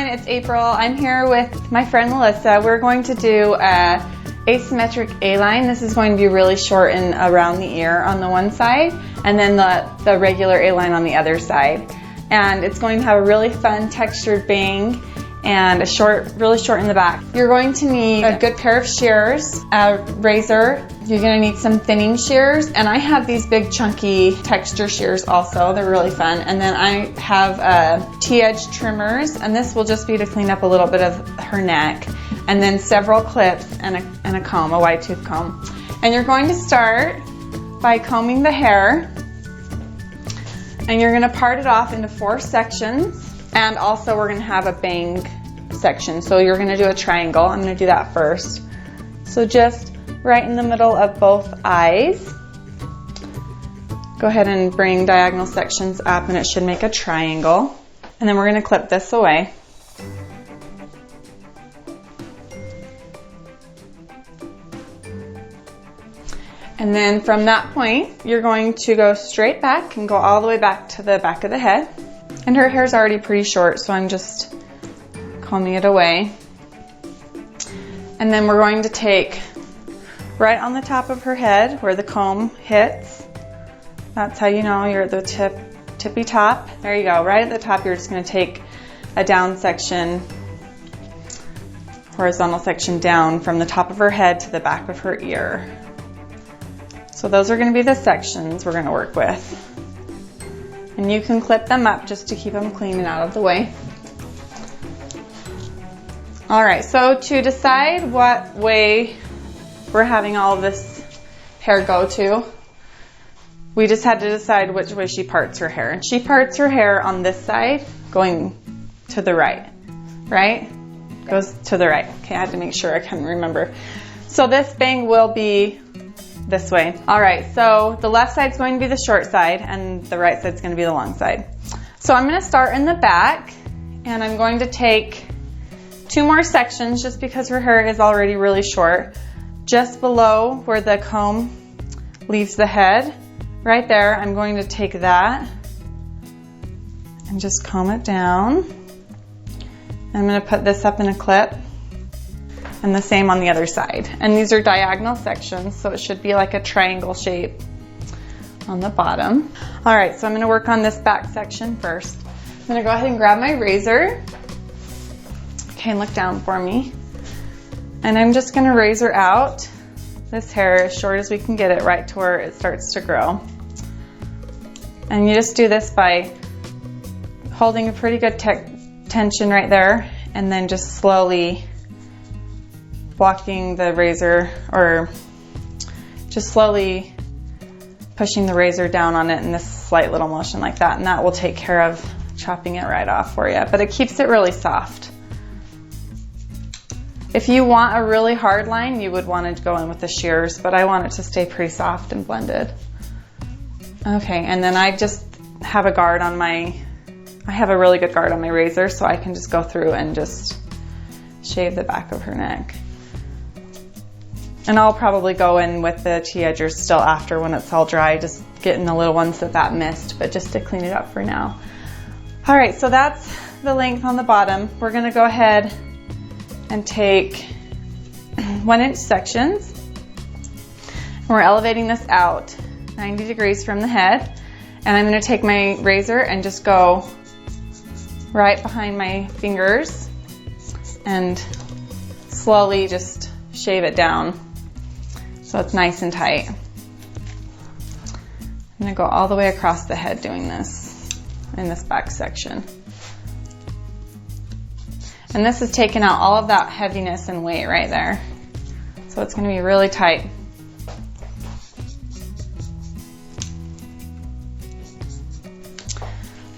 everyone, it's April. I'm here with my friend Melissa. We're going to do a asymmetric A-line. This is going to be really short and around the ear on the one side, and then the regular A-line on the other side. And it's going to have a really fun textured bang and really short in the back. You're going to need a good pair of shears, a razor. You're going to need some thinning shears, and I have these big chunky texture shears also. They're really fun. And then I have T-edge trimmers, and this will just be to clean up a little bit of her neck. And then several clips and a comb, a wide tooth comb. And you're going to start by combing the hair, and you're going to part it off into 4 sections. And also we're going to have a bang section. So you're going to do a triangle. I'm going to do that first. So just right in the middle of both eyes. Go ahead and bring diagonal sections up, and it should make a triangle. And then we're going to clip this away. And then from that point, you're going to go straight back and go all the way back to the back of the head. And her hair's already pretty short, so I'm just combing it away. And then we're going to take right on the top of her head where the comb hits. That's how you know you're at the tippy top. There you go. Right at the top, you're just going to take a down section, horizontal section down from the top of her head to the back of her ear. So those are going to be the sections we're going to work with. And you can clip them up just to keep them clean and out of the way. Alright, so to decide what way we're having all of this hair go to, we just had to decide which way she parts her hair. And she parts her hair on this side going to the right, right? Goes to the right. Okay, I had to make sure I couldn't remember. So this bang will be this way. All right, so the left side's going to be the short side and the right side's going to be the long side. So I'm going to start in the back, and I'm going to take 2 more sections just because her hair is already really short. Just below where the comb leaves the head, right there, I'm going to take that and just comb it down. I'm going to put this up in a clip. And the same on the other side. And these are diagonal sections, so it should be like a triangle shape on the bottom. All right, so I'm going to work on this back section first. I'm going to go ahead and grab my razor. Okay, and look down for me. And I'm just going to razor out this hair as short as we can get it, right to where it starts to grow. And you just do this by holding a pretty good tension right there, and then just slowly walking the razor, or just slowly pushing the razor down on it in this slight little motion like that, and that will take care of chopping it right off for you, but it keeps it really soft. If you want a really hard line, you would want to go in with the shears, but I want it to stay pretty soft and blended. Okay, and then I just have a guard on I have a really good guard on my razor, so I can just go through and just shave the back of her neck. And I'll probably go in with the T-edgers still after when it's all dry, just getting the little ones that missed, but just to clean it up for now. All right, so that's the length on the bottom. We're gonna go ahead and take 1-inch sections. And we're elevating this out 90 degrees from the head. And I'm gonna take my razor and just go right behind my fingers and slowly just shave it down so it's nice and tight. I'm going to go all the way across the head doing this in this back section. And this is taking out all of that heaviness and weight right there. So it's going to be really tight.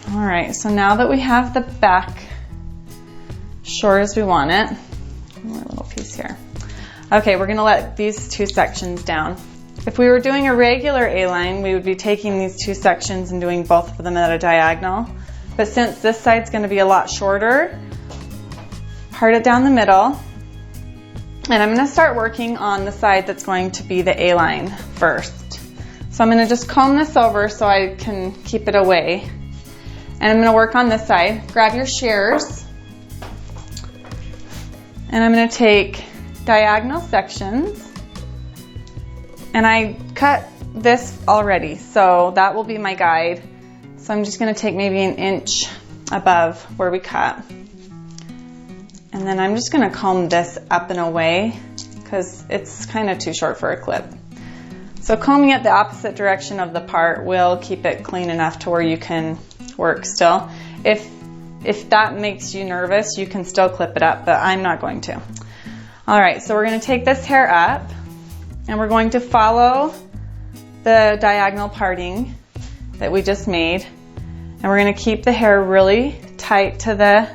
All right, so now that we have the back short as we want it, one more little piece here. Okay, we're gonna let these 2 sections down. If we were doing a regular A-line, we would be taking these 2 sections and doing both of them at a diagonal. But since this side's gonna be a lot shorter, part it down the middle. And I'm gonna start working on the side that's going to be the A-line first. So I'm gonna just comb this over so I can keep it away. And I'm gonna work on this side. Grab your shears And I'm going to take diagonal sections, and I cut this already, so that will be my guide. So I'm just going to take maybe an inch above where we cut. And then I'm just going to comb this up and away because it's kind of too short for a clip. So combing it the opposite direction of the part will keep it clean enough to where you can work still. If that makes you nervous, you can still clip it up, but I'm not going to. All right, so we're going to take this hair up and we're going to follow the diagonal parting that we just made. And we're going to keep the hair really tight to the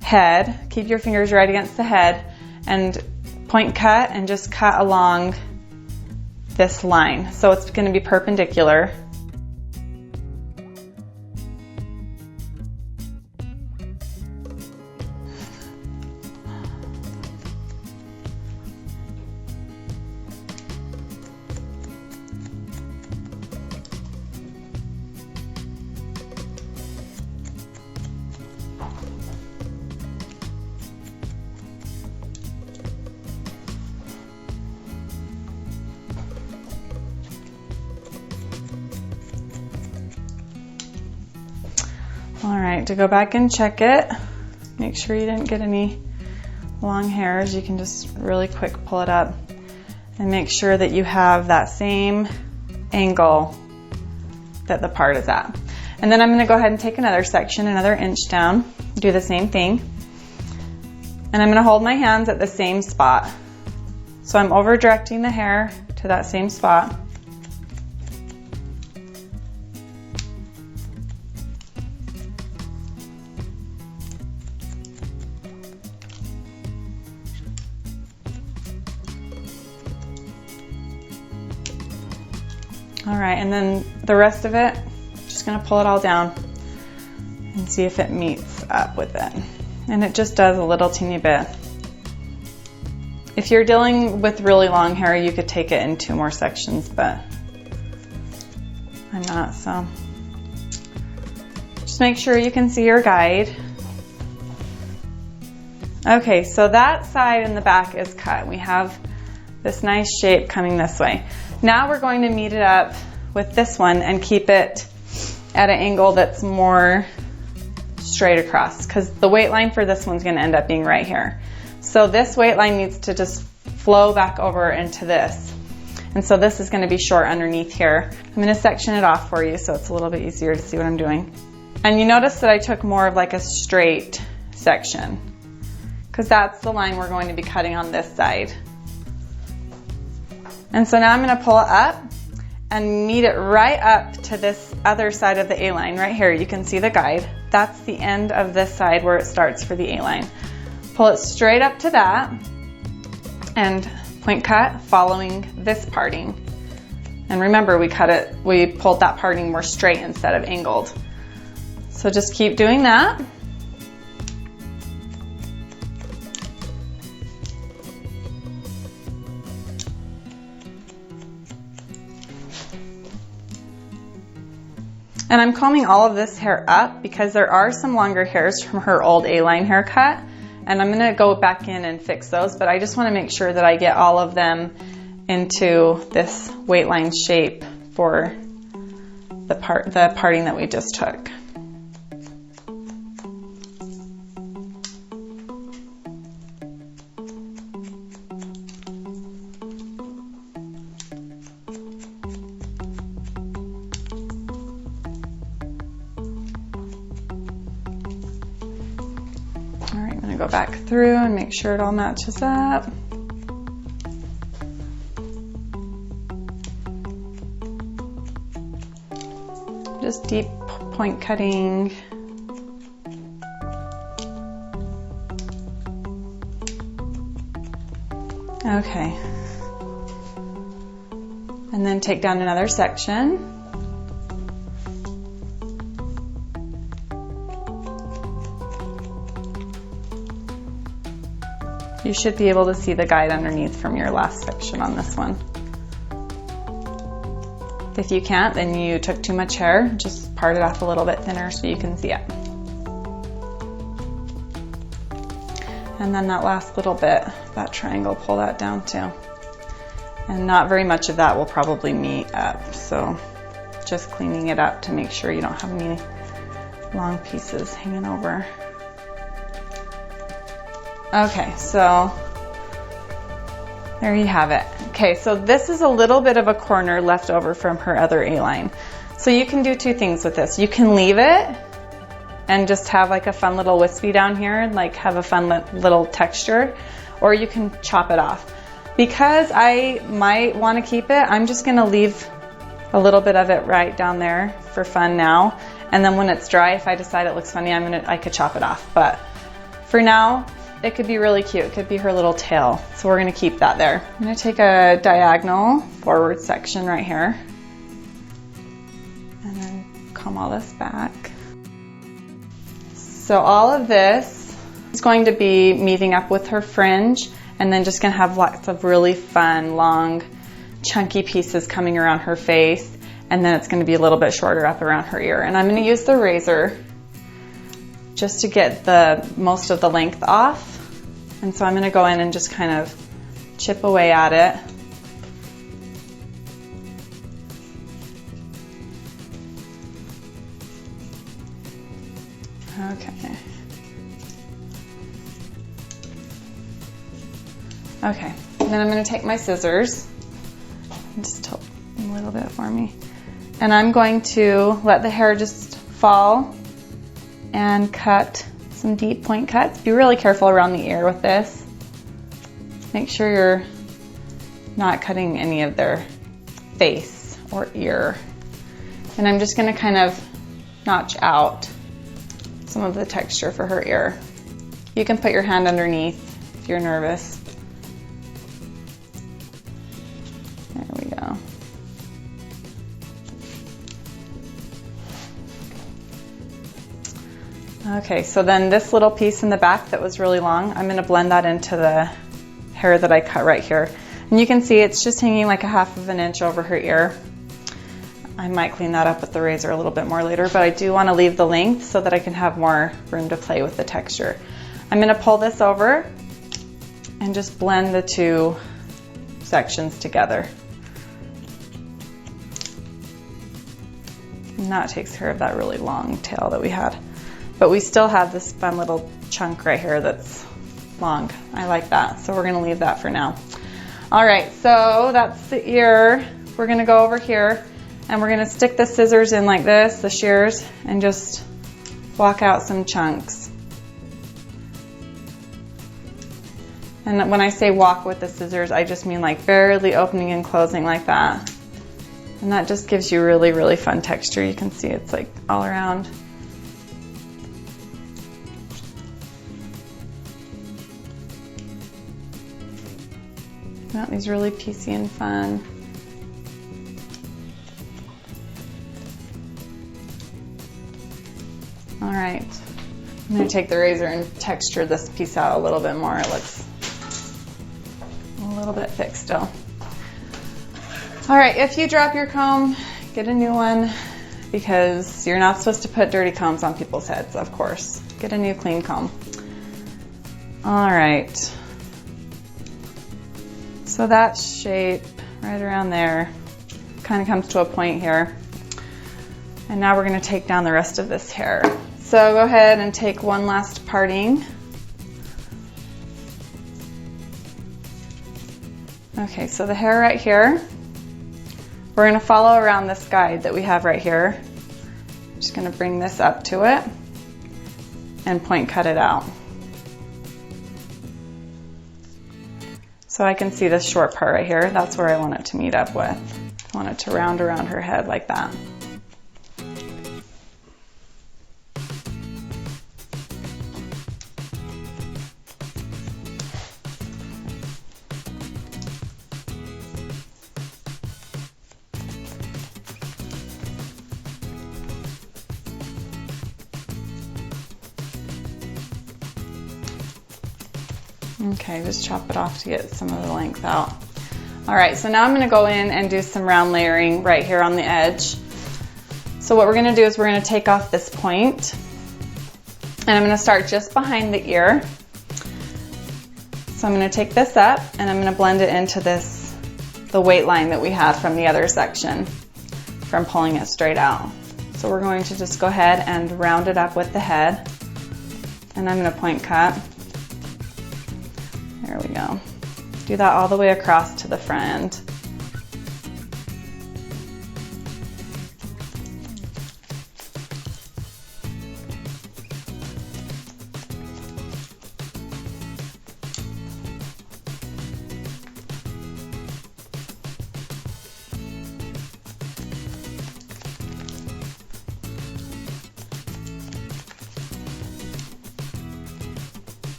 head. Keep your fingers right against the head and point cut and just cut along this line. So it's going to be perpendicular. All right, to go back and check it, make sure you didn't get any long hairs. You can just really quick pull it up and make sure that you have that same angle that the part is at. And then I'm going to go ahead and take another section, another inch down, do the same thing. And I'm going to hold my hands at the same spot. So I'm over directing the hair to that same spot. All right, and then the rest of it, just gonna pull it all down and see if it meets up with it. And it just does a little teeny bit. If you're dealing with really long hair, you could take it in 2 more sections, but I'm not, so. Just make sure you can see your guide. Okay, so that side in the back is cut. We have this nice shape coming this way. Now we're going to meet it up with this one and keep it at an angle that's more straight across, because the weight line for this one's going to end up being right here. So this weight line needs to just flow back over into this. And so this is going to be short underneath here. I'm going to section it off for you so it's a little bit easier to see what I'm doing. And you notice that I took more of like a straight section, because that's the line we're going to be cutting on this side. And so now I'm going to pull it up and meet it right up to this other side of the A-line right here. You can see the guide. That's the end of this side where it starts for the A-line. Pull it straight up to that and point cut following this parting. And remember, we pulled that parting more straight instead of angled. So just keep doing that. And I'm combing all of this hair up because there are some longer hairs from her old A-line haircut, and I'm gonna go back in and fix those, but I just wanna make sure that I get all of them into this weight line shape for the parting that we just took. Go back through and make sure it all matches up. Just deep point cutting. Okay. And then take down another section. You should be able to see the guide underneath from your last section on this one. If you can't, then you took too much hair. Just part it off a little bit thinner so you can see it. And then that last little bit, that triangle, pull that down too. And not very much of that will probably meet up, so just cleaning it up to make sure you don't have any long pieces hanging over. Okay, so there you have it. Okay, so this is a little bit of a corner left over from her other A-line. So you can do two things with this. You can leave it and just have like a fun little wispy down here and like have a fun little texture, or you can chop it off. Because I might want to keep it, I'm just going to leave a little bit of it right down there for fun now. And then when it's dry, if I decide it looks funny, I could chop it off. But for now, it could be really cute. It could be her little tail. So we're going to keep that there. I'm going to take a diagonal forward section right here and then comb all this back. So all of this is going to be meeting up with her fringe, and then just going to have lots of really fun, long, chunky pieces coming around her face, and then it's going to be a little bit shorter up around her ear. And I'm going to use the razor just to get the most of the length off. And so I'm going to go in and just kind of chip away at it. Okay. Okay, and then I'm going to take my scissors and just tilt a little bit for me. And I'm going to let the hair just fall and cut some deep point cuts. Be really careful around the ear with this. Make sure you're not cutting any of their face or ear. And I'm just going to kind of notch out some of the texture for her ear. You can put your hand underneath if you're nervous. There we go. Okay, so then this little piece in the back that was really long, I'm going to blend that into the hair that I cut right here. And you can see it's just hanging like a half of an inch over her ear. I might clean that up with the razor a little bit more later, but I do want to leave the length so that I can have more room to play with the texture. I'm going to pull this over and just blend the two sections together. And that takes care of that really long tail that we had. But we still have this fun little chunk right here that's long. I like that, so we're going to leave that for now. All right, so that's the ear. We're going to go over here and we're going to stick the scissors in like this, the shears, and just walk out some chunks. And when I say walk with the scissors, I just mean like barely opening and closing like that. And that just gives you really, really fun texture. You can see it's like all around. These really piecey and fun. All right, I'm going to take the razor and texture this piece out a little bit more. It looks a little bit thick still. All right, if you drop your comb, get a new one, because you're not supposed to put dirty combs on people's heads, of course. Get a new clean comb. All right. So that shape right around there kind of comes to a point here. And now we're going to take down the rest of this hair. So go ahead and take one last parting. Okay, so the hair right here, we're going to follow around this guide that we have right here. I'm just going to bring this up to it and point cut it out. So I can see this short part right here. That's where I want it to meet up with. I want it to round around her head like that. Okay, just chop it off to get some of the length out. All right, so now I'm gonna go in and do some round layering right here on the edge. So what we're gonna do is we're gonna take off this point, and I'm gonna start just behind the ear. So I'm going to take this up and I'm going to blend it into the weight line that we had from the other section from pulling it straight out. So we're going to just go ahead and round it up with the head, and I'm going to point cut. There we go. Do that all the way across to the front end.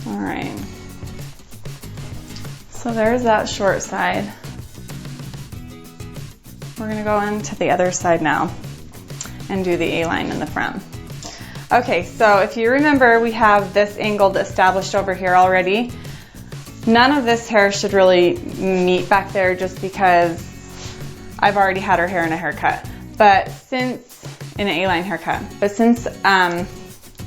All right, so there's that short side. We're gonna go into the other side now and do the A-line in the front. Okay, so if you remember, we have this angle established over here already. None of this hair should really meet back there just because I've already had her hair in a haircut. But since, in an A-line haircut, but since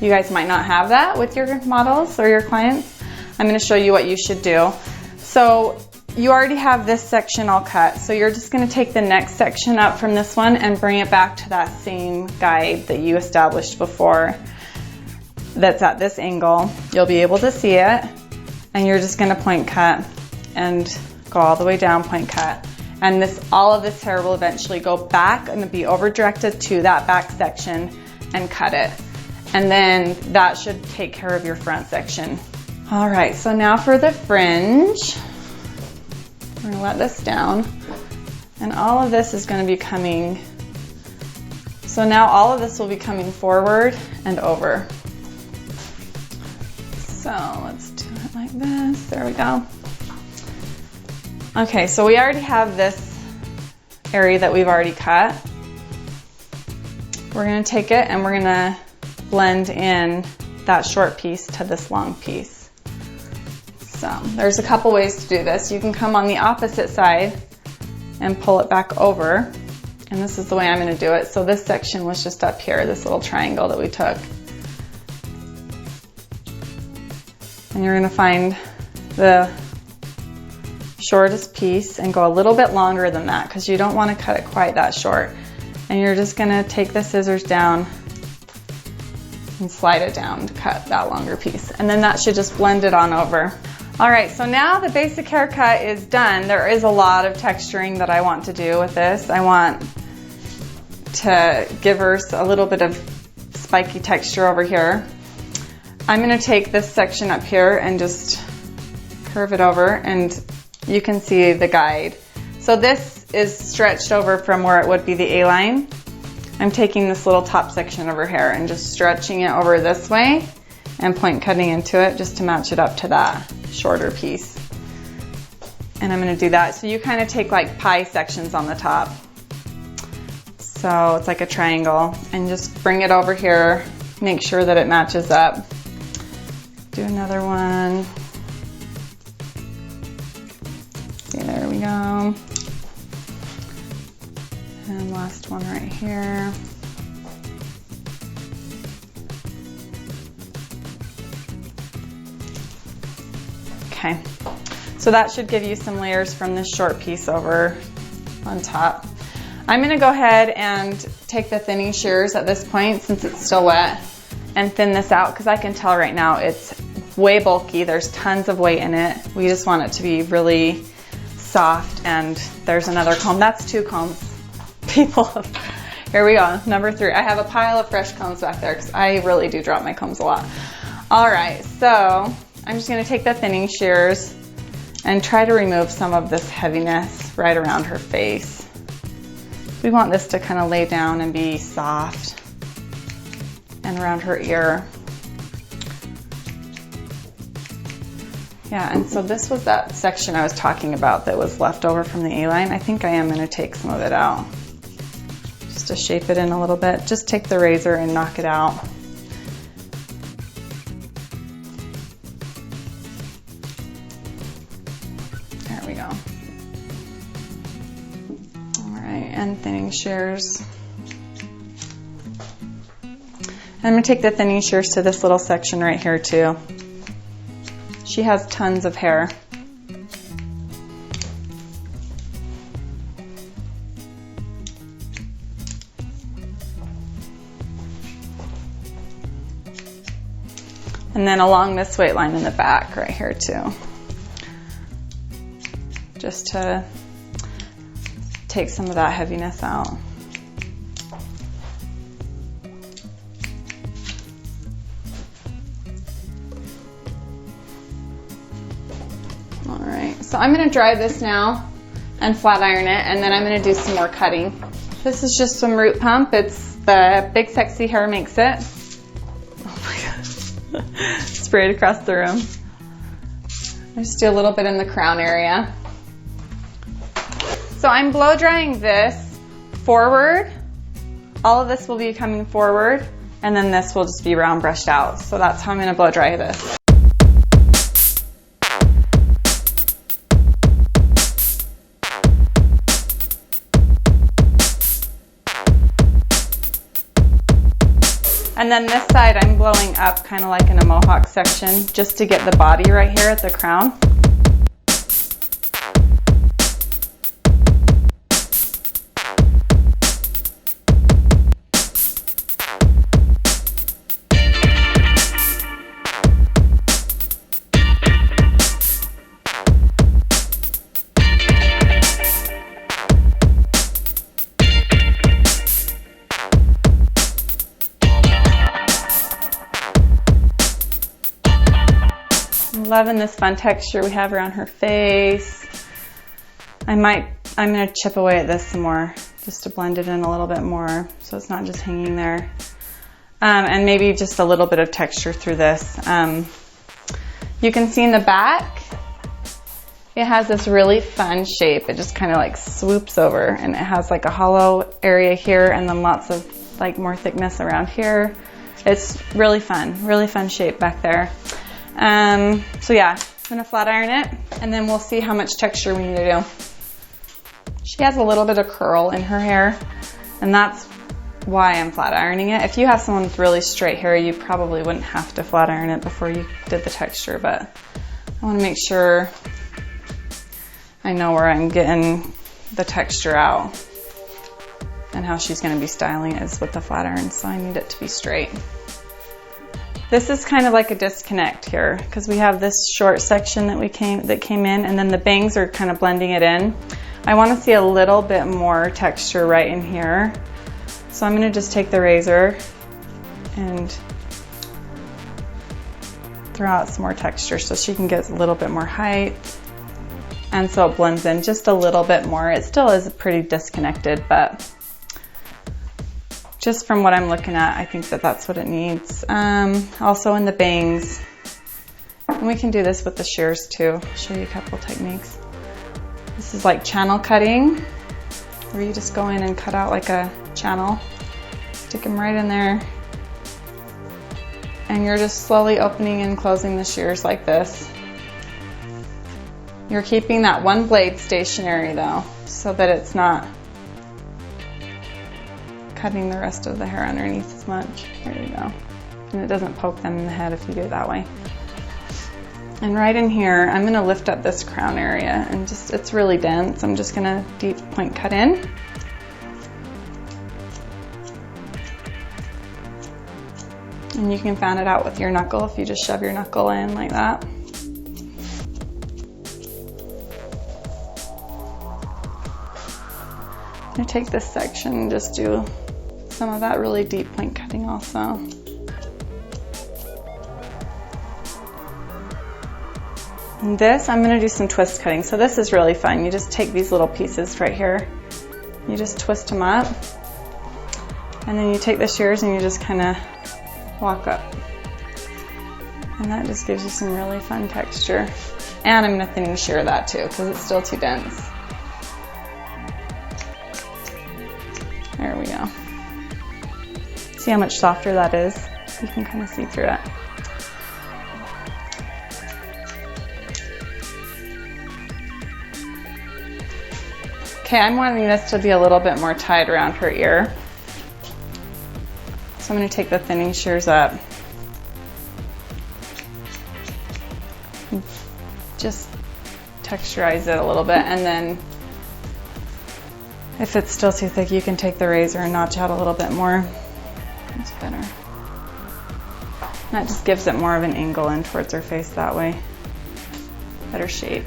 you guys might not have that with your models or your clients, I'm going to show you what you should do. So you already have this section all cut, so you're just going to take the next section up from this one and bring it back to that same guide that you established before that's at this angle. You'll be able to see it, and you're just going to point cut and go all the way down, point cut. And all of this hair will eventually go back and be over directed to that back section and cut it. And then that should take care of your front section. All right, so now for the fringe, we're gonna let this down. And all of this is gonna be coming, so now all of this will be coming forward and over. So let's do it like this, there we go. Okay, so we already have this area that we've already cut. We're gonna take it and we're gonna blend in that short piece to this long piece. So there's a couple ways to do this. You can come on the opposite side and pull it back over, and this is the way I'm going to do it. So this section was just up here, this little triangle that we took. And you're going to find the shortest piece and go a little bit longer than that because you don't want to cut it quite that short. And you're just going to take the scissors down and slide it down to cut that longer piece. And then that should just blend it on over. All right, so now the basic haircut is done. There is a lot of texturing that I want to do with this. I want to give her a little bit of spiky texture over here. I'm gonna take this section up here and just curve it over, and you can see the guide. So this is stretched over from where it would be the A-line. I'm taking this little top section over here and just stretching it over this way and point cutting into it just to match it up to that shorter piece. And I'm going to do that. So you kind of take like pie sections on the top. So it's like a triangle, and just bring it over here. Make sure that it matches up. Do another one. See, there we go. And last one right here. Okay, so that should give you some layers from this short piece over on top. I'm going to go ahead and take the thinning shears at this point, since it's still wet, and thin this out because I can tell right now it's way bulky. There's tons of weight in it. We just want it to be really soft. And there's another comb. That's 2 combs. People, here we go, number 3. I have a pile of fresh combs back there because I really do drop my combs a lot. All right, so I'm just going to take the thinning shears and try to remove some of this heaviness right around her face. We want this to kind of lay down and be soft, and around her ear. Yeah, and so this was that section I was talking about that was left over from the A-line. I think I am going to take some of it out just to shape it in a little bit. Just take the razor and knock it out. There we go. All right, and thinning shears. I'm going to take the thinning shears to this little section right here too. She has tons of hair. And then along this weight line in the back right here too. Just to take some of that heaviness out. All right, so I'm gonna dry this now and flat iron it, and then I'm gonna do some more cutting. This is just some root pump. It's the Big Sexy Hair Makes It. Oh my gosh. Sprayed across the room. I just do a little bit in the crown area. So I'm blow drying this forward. All of this will be coming forward, and then this will just be round brushed out. So that's how I'm gonna blow dry this. And then this side I'm blowing up kind of like in a mohawk section just to get the body right here at the crown. Loving this fun texture we have around her face. I'm gonna chip away at this some more just to blend it in a little bit more so it's not just hanging there. And maybe just a little bit of texture through this. You can see in the back, it has this really fun shape. It just kind of like swoops over, and it has like a hollow area here and then lots of like more thickness around here. It's really fun shape back there. So yeah, I'm gonna flat iron it, and then we'll see how much texture we need to do. She has a little bit of curl in her hair, and that's why I'm flat ironing it. If you have someone with really straight hair, you probably wouldn't have to flat iron it before you did the texture, but I wanna make sure I know where I'm getting the texture out and how she's gonna be styling it is with the flat iron, so I need it to be straight. This is kind of like a disconnect here because we have this short section that came in, and then the bangs are kind of blending it in. I want to see a little bit more texture right in here. So I'm going to just take the razor and throw out some more texture so she can get a little bit more height. And so it blends in just a little bit more. It still is pretty disconnected, but just from what I'm looking at, I think that that's what it needs. Also in the bangs, and we can do this with the shears too. I'll show you a couple techniques. This is like channel cutting, where you just go in and cut out like a channel, stick them right in there, and you're just slowly opening and closing the shears like this. You're keeping that one blade stationary though, so that it's not cutting the rest of the hair underneath as much. There you go. And it doesn't poke them in the head if you do it that way. And right in here, I'm gonna lift up this crown area, and just, it's really dense. I'm just gonna deep point cut in. And you can fan it out with your knuckle if you just shove your knuckle in like that. I'm gonna take this section and just do some of that really deep point cutting also. And this, I'm gonna do some twist cutting. So this is really fun. You just take these little pieces right here, you just twist them up, and then you take the shears and you just kind of walk up. And that just gives you some really fun texture. And I'm gonna thinning shear that too, because it's still too dense. There we go. See how much softer that is? You can kind of see through it. Okay, I'm wanting this to be a little bit more tied around her ear. So So I'm going to take the thinning shears up. Just texturize it a little bit, and then if it's still too thick, you can take the razor and notch out a little bit more. That's better. That just gives it more of an angle in towards her face that way. Better shape.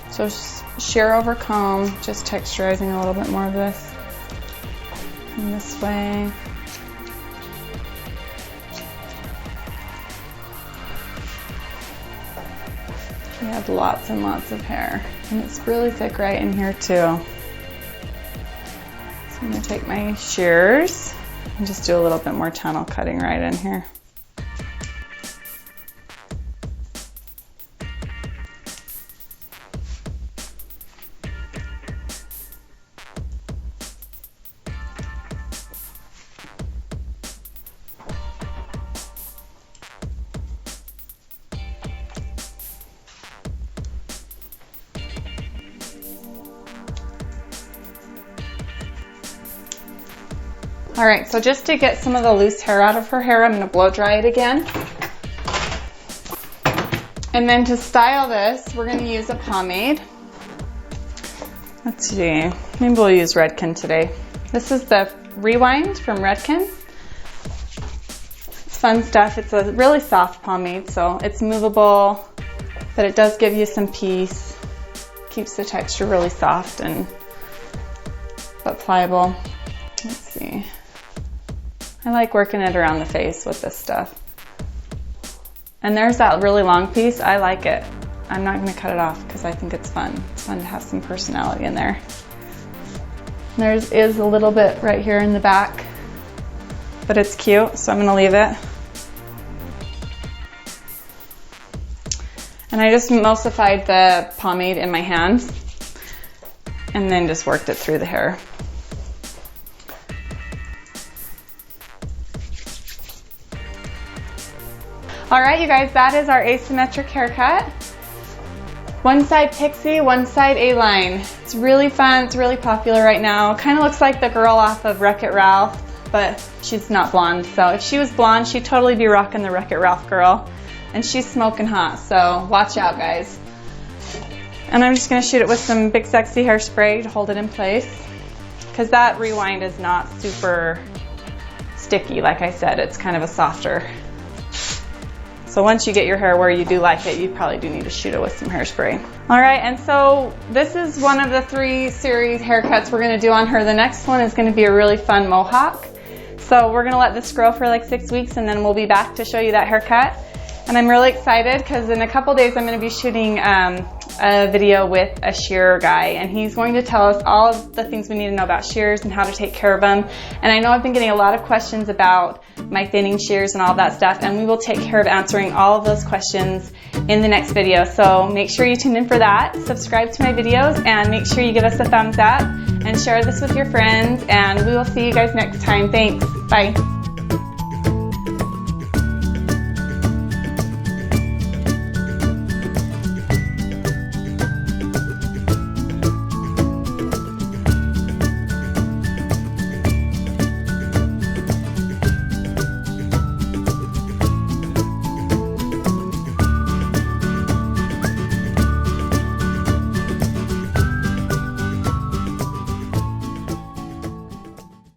So shear over comb, just texturizing a little bit more of this in this way. We have lots and lots of hair, and it's really thick right in here too. So I'm going to take my shears and just do a little bit more tunnel cutting right in here. All right, so just to get some of the loose hair out of her hair, I'm gonna blow dry it again. And then to style this, we're gonna use a pomade. Let's see, maybe we'll use Redken today. This is the Rewind from Redken. It's fun stuff. It's a really soft pomade, so it's movable, but it does give you some peace. Keeps the texture really soft but pliable. Let's see. I like working it around the face with this stuff. And there's that really long piece. I like it. I'm not going to cut it off because I think it's fun. It's fun to have some personality in there. There is a little bit right here in the back, but it's cute, so I'm going to leave it. And I just emulsified the pomade in my hands and then just worked it through the hair. All right, you guys, that is our asymmetric haircut. One side pixie, one side A-line. It's really fun, it's really popular right now. Kind of looks like the girl off of Wreck-It Ralph, but she's not blonde. So if she was blonde, she'd totally be rocking the Wreck-It Ralph girl. And she's smoking hot, so watch out, guys. And I'm just gonna shoot it with some Big Sexy hairspray to hold it in place, because that Rewind is not super sticky. Like I said, it's kind of a softer. So once you get your hair where you do like it, you probably do need to shoot it with some hairspray. All right, and so this is one of the 3 series haircuts we're gonna do on her. The next one is gonna be a really fun mohawk. So we're gonna let this grow for like 6 weeks, and then we'll be back to show you that haircut. And I'm really excited because in a couple days I'm going to be shooting a video with a shearer guy, and he's going to tell us all of the things we need to know about shears and how to take care of them. And I know I've been getting a lot of questions about my thinning shears and all that stuff, and we will take care of answering all of those questions in the next video. So make sure you tune in for that, subscribe to my videos, and make sure you give us a thumbs up and share this with your friends, and we will see you guys next time. Thanks. Bye.